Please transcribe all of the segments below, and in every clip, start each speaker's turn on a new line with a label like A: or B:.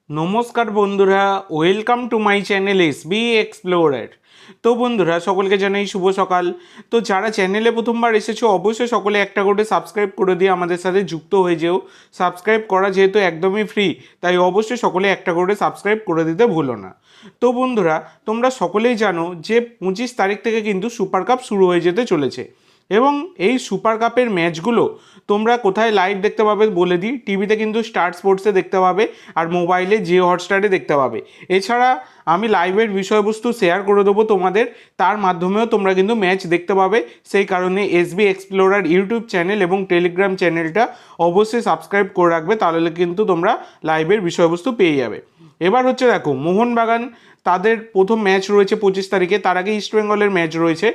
A: নমস্কার বন্ধুরা, welcome to my channel SB explorer. তো বন্ধুরা, সকলকে জানাই শুভ সকাল। তো যারা চ্যানেলে প্রথমবার এসেছো অবশ্যই সকলে একটা করে সাবস্ক্রাইব করে দিয়ে আমাদের সাথে যুক্ত হয়ে যেও। সাবস্ক্রাইব করা যেহেতু একদমই ফ্রি, তাই অবশ্যই সকলে একটা করে সাবস্ক্রাইব করে দিতে ভুলো না। তো বন্ধুরা, তোমরা সকলেই জানো যে 25 তারিখ থেকে কিন্তু সুপার কাপ শুরু হয়ে যেতে চলেছে এবং এই সুপার কাপের ম্যাচগুলো তোমরা কোথায় লাইভ দেখতে পাবে বলে দিই। টিভিতে কিন্তু স্টার স্পোর্টসে দেখতে পাবে, আর মোবাইলে জিও হটস্টারে দেখতে পাবে। এছাড়া আমি লাইভের বিষয়বস্তু শেয়ার করে দেবো তোমাদের, তার মাধ্যমেও তোমরা কিন্তু ম্যাচ দেখতে পাবে। সেই কারণে এসবি এক্সপ্লোরার ইউটিউব চ্যানেল এবং টেলিগ্রাম চ্যানেলটা অবশ্যই সাবস্ক্রাইব করে রাখবে, তাহলে কিন্তু তোমরা লাইভের বিষয়বস্তু পেয়ে যাবে। এবার হচ্ছে দেখো, মোহনবাগান তাদের প্রথম ম্যাচ রয়েছে 25 তারিখে, তার আগে ইস্টবেঙ্গলের ম্যাচ রয়েছে।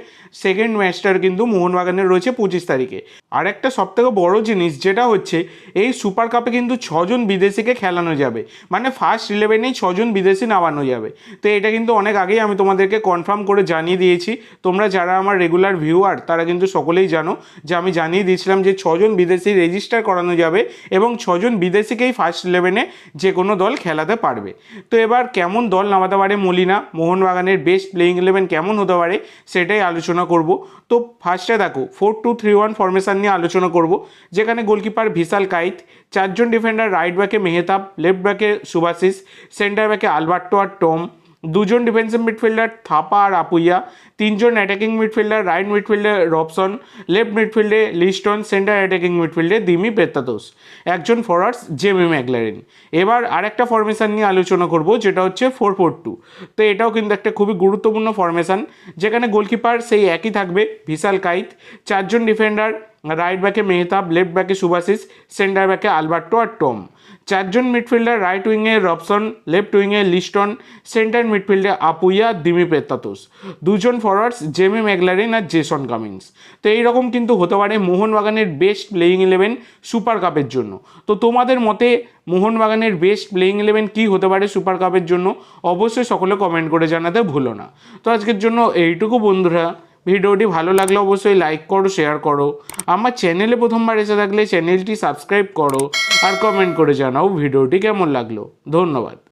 A: সেকেন্ড ম্যাচটার কিন্তু মোহনবাগানের রয়েছে 25 তারিখে। আর একটা সবথেকে বড় জিনিস যেটা হচ্ছে, এই সুপার কাপে কিন্তু 6জন বিদেশিকে খেলানো যাবে, মানে ফার্স্ট 11এই 6জন বিদেশি নামানো যাবে। তো এটা কিন্তু অনেক আগেই আমি তোমাদেরকে কনফার্ম করে জানিয়ে দিয়েছি। তোমরা যারা আমার রেগুলার ভিউয়ার তারা কিন্তু সকলেই জানো যে আমি জানিয়ে দিয়েছিলাম যে 6জন বিদেশি রেজিস্টার করানো যাবে এবং 6জন বিদেশিকেই ফার্স্ট 11এ যে কোনো দল খেলাতে পারবে। তো এবার কেমন দল নামাতে পারে মলিনা, মোহনবাগানের বেস্ট প্লেইং 11 কেমন হতে পারে সেটাই আলোচনা করব। তো ফার্স্টে দেখো 4-2-3-1 ফরমেশন নিয়ে আলোচনা করব, যেখানে গোলকিপার ভিশাল কাইত, 4জন ডিফেন্ডার, রাইট ব্যাকে মেহতাব, লেফট ব্যাকে সুভাশিস, সেন্টার ব্যাকে আলবার্টো আর টম, 2জন ডিফেন্সিভ মিডফিল্ডার থাপা আর আপুইয়া, 3জন অ্যাটাকিং মিডফিল্ডার, রাইট মিডফিল্ডে রবসন, লেফট মিডফিল্ডে লিস্টন, সেন্টার অ্যাটাকিং মিডফিল্ডে দিমি পেত্তাতোস, 1জন ফরওয়ার্ডস জেমি ম্যাকলারেন। এবার আরেকটা ফরমেশন নিয়ে আলোচনা করব, যেটা হচ্ছে 4-4-2। তো এটাও কিন্তু একটা খুবই গুরুত্বপূর্ণ ফরমেশন, যেখানে গোলকিপার সেই একই থাকবে ভিশাল কাইত, 4জন ডিফেন্ডার, রাইট ব্যাকে মেহতাব, লেফট ব্যাকে সুভাশিস, সেন্টার ব্যাকে আলবার্টো আর টম, 4জন মিডফিল্ডার, রাইট উইংয়ে রবসন, লেফট উইংয়ে লিস্টন, সেন্টার মিডফিল্ডে আপুইয়া দিমি পেত্তাতোস, 2জন ফরওয়ার্ডস জেমি ম্যাকলারেন আর জেসন কামিন্স। তো এইরকম কিন্তু হতে পারে মোহনবাগানের বেস্ট প্লেইং 11 সুপার কাপের জন্য। তো তোমাদের মতে মোহনবাগানের বেস্ট প্লেইং 11 কী হতে পারে সুপার কাপের জন্য, অবশ্যই সকলে কমেন্ট করে জানাতে ভুলো না। তো আজকের জন্য এইটুকু বন্ধুরা। ভিডিওটি ভালো লাগলে অবশ্যই লাইক করো, শেয়ার করো। আমার চ্যানেলে প্রথমবার এসে থাকলে চ্যানেলটি সাবস্ক্রাইব করো আর কমেন্ট করে জানাও ভিডিওটি কেমন লাগলো। ধন্যবাদ।